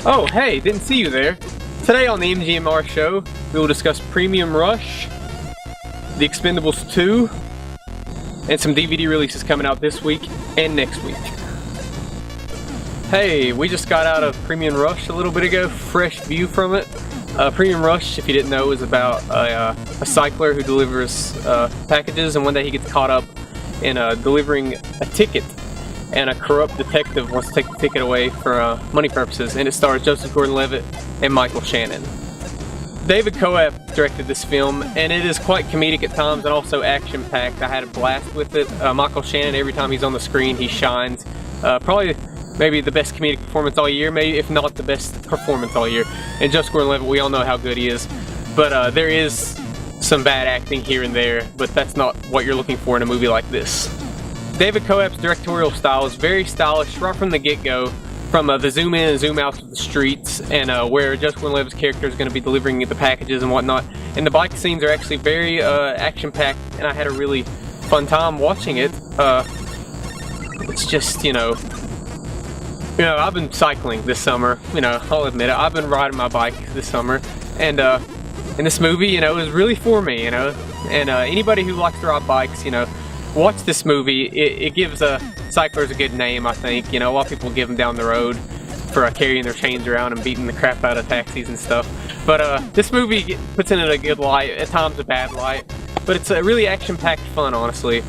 Oh, hey, didn't see you there. Today on the MGMR show, we will discuss Premium Rush, The Expendables 2, and some DVD releases coming out this week and next week. Hey, we just got out of Premium Rush a little bit ago, fresh view from it. Premium Rush, if you didn't know, is about a cycler who delivers packages, and one day he gets caught up in delivering a ticket, and a corrupt detective wants to take the ticket away for money purposes, and it stars Joseph Gordon-Levitt and Michael Shannon. David Coep directed this film, and it is quite comedic at times and also action-packed. I had a blast with it. Michael Shannon, every time he's on the screen, he shines. Probably maybe the best comedic performance all year, maybe if not the best performance all year. And Joseph Gordon-Levitt, we all know how good he is, but there is some bad acting here and there, but that's not what you're looking for in a movie like this. David Coep's directorial style is very stylish right from the get-go, from the zoom in and zoom out of the streets, and where Joseph Gordon-Levitt's character is going to be delivering the packages and whatnot. And the bike scenes are actually very action-packed, and I had a really fun time watching it. It's just, you know, I've been cycling this summer, I'll admit it. I've been riding my bike this summer, and in this movie, is really for me, and anybody who likes to ride bikes, watch this movie. It gives cyclers a good name, I think. A lot of people give them down the road for carrying their chains around and beating the crap out of taxis and stuff. But this movie puts it in a good light, at times a bad light, but it's a really action-packed fun, honestly.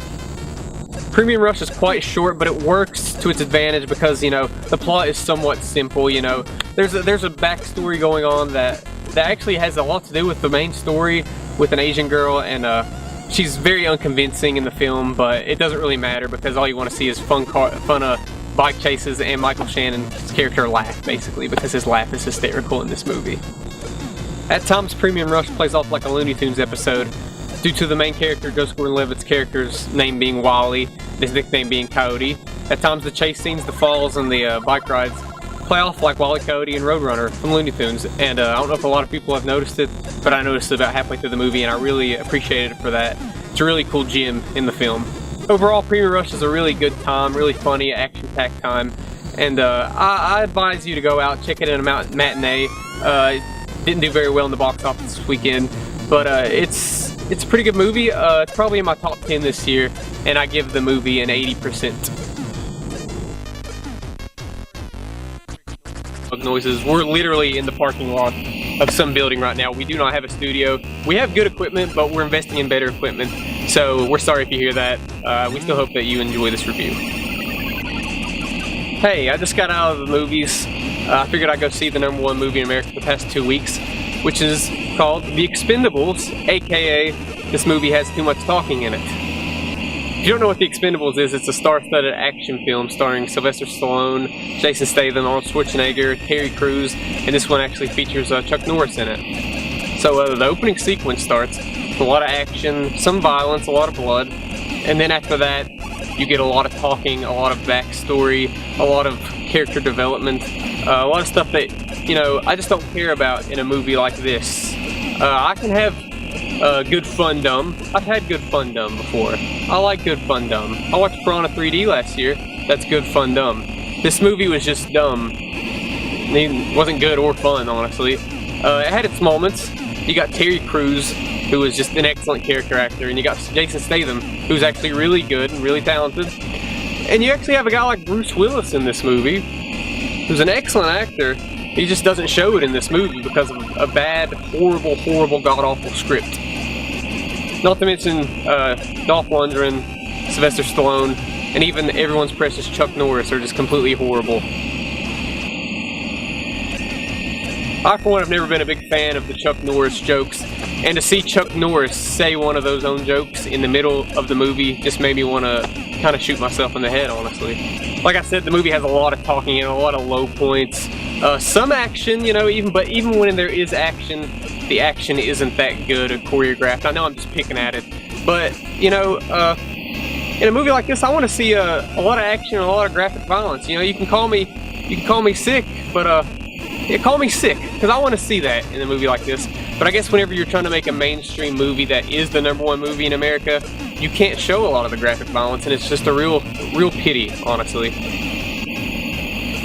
Premium Rush is quite short, but it works to its advantage because, the plot is somewhat simple, There's a backstory going on that actually has a lot to do with the main story with an Asian girl, and she's very unconvincing in the film, but it doesn't really matter because all you want to see is fun bike chases and Michael Shannon's character laugh, basically, because his laugh is hysterical in this movie. At times, Premium Rush plays off like a Looney Tunes episode, due to the main character, Joseph Gordon-Levitt's character's name being Wally, and his nickname being Coyote. At times, the chase scenes, the falls, and the bike rides play off like Wally Coyote and Roadrunner from Looney Tunes, and I don't know if a lot of people have noticed it, but I noticed it about halfway through the movie, and I really appreciated it for that. It's a really cool gem in the film. Overall, Premium Rush is a really good time, really funny, action-packed time, and I advise you to go out, check it in a matinee. It didn't do very well in the box office this weekend, but it's a pretty good movie. It's probably in my top 10 this year, and I give the movie an 80%. Noises. We're literally in the parking lot of some building right now. We do not have a studio. We have good equipment, but we're investing in better equipment, so we're sorry if you hear that. We still hope that you enjoy this review. Hey, I just got out of the movies. I figured I'd go see the #1 movie in America the past 2 weeks, which is called The Expendables, aka this movie has too much talking in it. If you don't know what The Expendables is, it's a star-studded action film starring Sylvester Stallone, Jason Statham, Arnold Schwarzenegger, Terry Crews, and this one actually features Chuck Norris in it. So the opening sequence starts with a lot of action, some violence, a lot of blood, and then after that you get a lot of talking, a lot of backstory, a lot of character development, a lot of stuff that, I just don't care about in a movie like this. I can have good fun dumb. I've had good fun dumb before. I like good fun dumb. I watched Piranha 3D last year. That's good fun dumb. This movie was just dumb. It wasn't good or fun, honestly. It had its moments. You got Terry Crews, who was just an excellent character actor, and you got Jason Statham, who's actually really good and really talented. And you actually have a guy like Bruce Willis in this movie, who's an excellent actor. He just doesn't show it in this movie because of a bad, horrible, god-awful script. Not to mention Dolph Lundgren, Sylvester Stallone, and even everyone's precious Chuck Norris are just completely horrible. I, for one, have never been a big fan of the Chuck Norris jokes, and to see Chuck Norris say one of those own jokes in the middle of the movie just made me want to kind of shoot myself in the head, honestly. Like I said, the movie has a lot of talking and a lot of low points. Some action, but even when there is action, the action isn't that good or choreographed. I know I'm just picking at it, but, in a movie like this, I want to see a lot of action and a lot of graphic violence. You can call me sick, but, call me sick, because I want to see that in a movie like this. But I guess whenever you're trying to make a mainstream movie that is the #1 movie in America, you can't show a lot of the graphic violence, and it's just a real pity, honestly.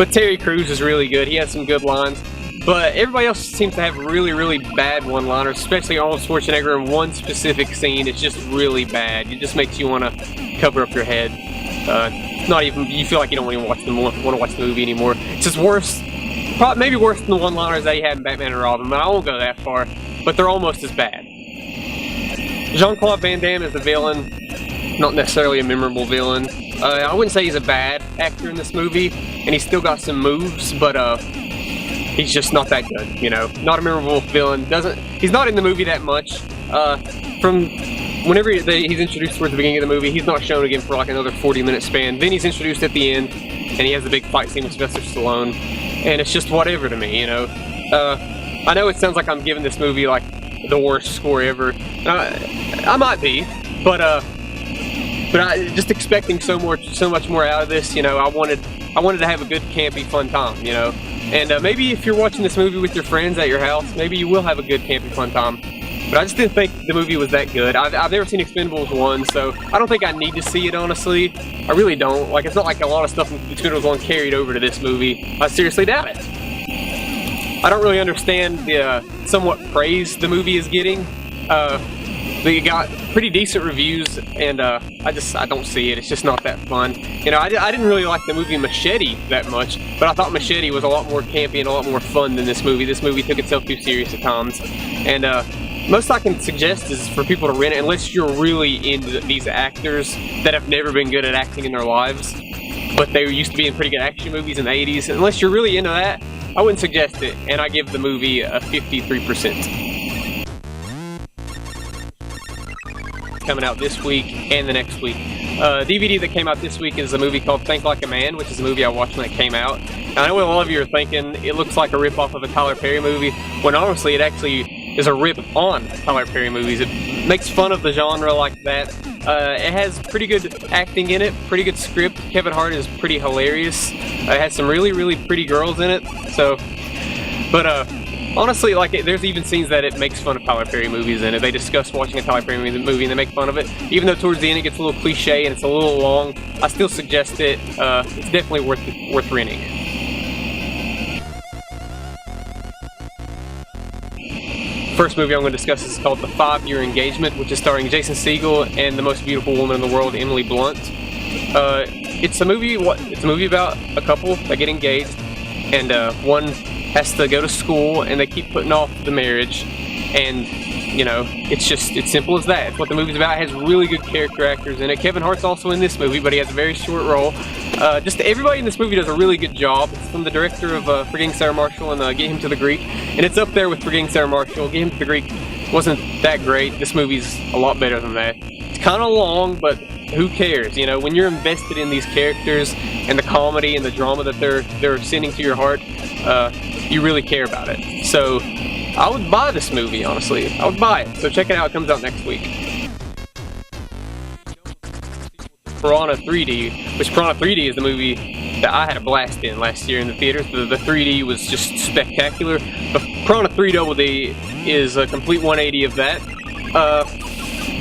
But Terry Crews is really good. He has some good lines. But everybody else seems to have really, really bad one-liners, especially Arnold Schwarzenegger in one specific scene. It's just really bad. It just makes you want to cover up your head. Not even, you feel like you don't even want to watch the movie anymore. It's just worse, probably maybe worse than the one-liners that he had in Batman and Robin, but I won't go that far. But they're almost as bad. Jean-Claude Van Damme is the villain, not necessarily a memorable villain. I wouldn't say he's a bad actor in this movie, and he's still got some moves, but he's just not that good, you know. Not a memorable villain. He's not in the movie that much. From whenever he's introduced towards the beginning of the movie, he's not shown again for like another 40-minute span. Then he's introduced at the end, and he has a big fight scene with Sylvester Stallone, and it's just whatever to me, you know. I know it sounds like I'm giving this movie like the worst score ever. I might be, but I just expecting so much more out of this, you know. I wanted to have a good, campy, fun time, you know. And maybe if you're watching this movie with your friends at your house, maybe you will have a good, campy, fun time. But I just didn't think the movie was that good. I've never seen Expendables 1, so I don't think I need to see it, honestly. I really don't. Like, it's not like a lot of stuff in Expendables 1 carried over to this movie. I seriously doubt it. I don't really understand the somewhat praise the movie is getting. It got pretty decent reviews, and I don't see it. It's just not that fun. You know, I didn't really like the movie Machete that much, but I thought Machete was a lot more campy and a lot more fun than this movie. This movie took itself too serious at times, and most I can suggest is for people to rent it, unless you're really into these actors that have never been good at acting in their lives, but they used to be in pretty good action movies in the 80s. Unless you're really into that, I wouldn't suggest it, and I give the movie a 53%. Coming out this week and the next week. DVD that came out this week is a movie called Think Like a Man, which is a movie I watched when it came out. And I know what a lot of you are thinking, it looks like a rip-off of a Tyler Perry movie, when honestly it actually is a rip on Tyler Perry movies. It makes fun of the genre like that. It has pretty good acting in it, pretty good script. Kevin Hart is pretty hilarious. It has some really, really pretty girls in it. So, but honestly, like, there's even scenes that it makes fun of Tyler Perry movies in it. They discuss watching a Tyler Perry movie and they make fun of it. Even though towards the end it gets a little cliche and it's a little long, I still suggest it. It's definitely worth renting. First movie I'm going to discuss is called The Five-Year Engagement, which is starring Jason Segel and the most beautiful woman in the world, Emily Blunt. It's a movie about a couple that get engaged, and one has to go to school, and they keep putting off the marriage, and you know, it's simple as that. It's what the movie's about. It has really good character actors in it. Kevin Hart's also in this movie, but he has a very short role. Just everybody in this movie does a really good job. It's from the director of Forgetting Sarah Marshall and Get Him to the Greek, and it's up there with Forgetting Sarah Marshall. Get Him to the Greek wasn't that great. This movie's a lot better than that. It's kind of long, but who cares? You know, when you're invested in these characters and the comedy and the drama that they're sending to your heart, you really care about it. So I would buy this movie, honestly. I would buy it. So check it out. It comes out next week. Piranha 3D, which Piranha 3D is the movie that I had a blast in last year in the theaters. The 3D was just spectacular. But Piranha 3 Double D is a complete 180 of that.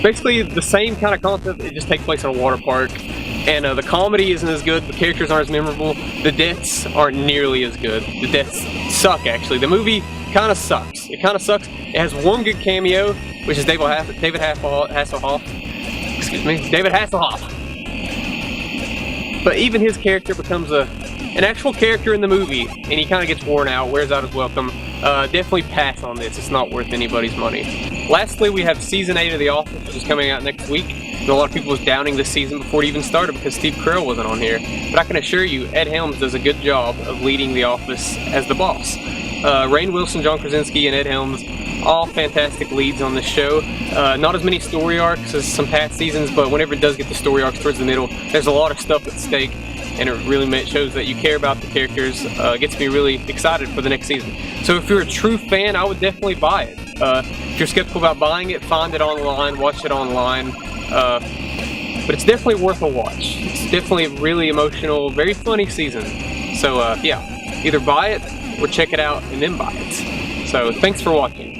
Basically the same kind of concept. It just takes place in a water park. And the comedy isn't as good, the characters aren't as memorable, the deaths aren't nearly as good. The deaths suck, actually. The movie kind of sucks. It kind of sucks. It has one good cameo, which is David Hasselhoff. But even his character becomes an actual character in the movie, and he kind of gets worn out, wears out his welcome. Definitely pass on this. It's not worth anybody's money. Lastly, we have Season 8 of The Office, which is coming out next week. And a lot of people was downing this season before it even started because Steve Carell wasn't on here. But I can assure you, Ed Helms does a good job of leading The Office as the boss. Rainn Wilson, John Krasinski, and Ed Helms, all fantastic leads on this show. Not as many story arcs as some past seasons, but whenever it does get the story arcs towards the middle, there's a lot of stuff at stake, and it really shows that you care about the characters. Gets me really excited for the next season. So if you're a true fan, I would definitely buy it. If you're skeptical about buying it, find it online, watch it online. But it's definitely worth a watch. It's definitely a really emotional, very funny season. So yeah, either buy it or check it out and then buy it. So thanks for watching.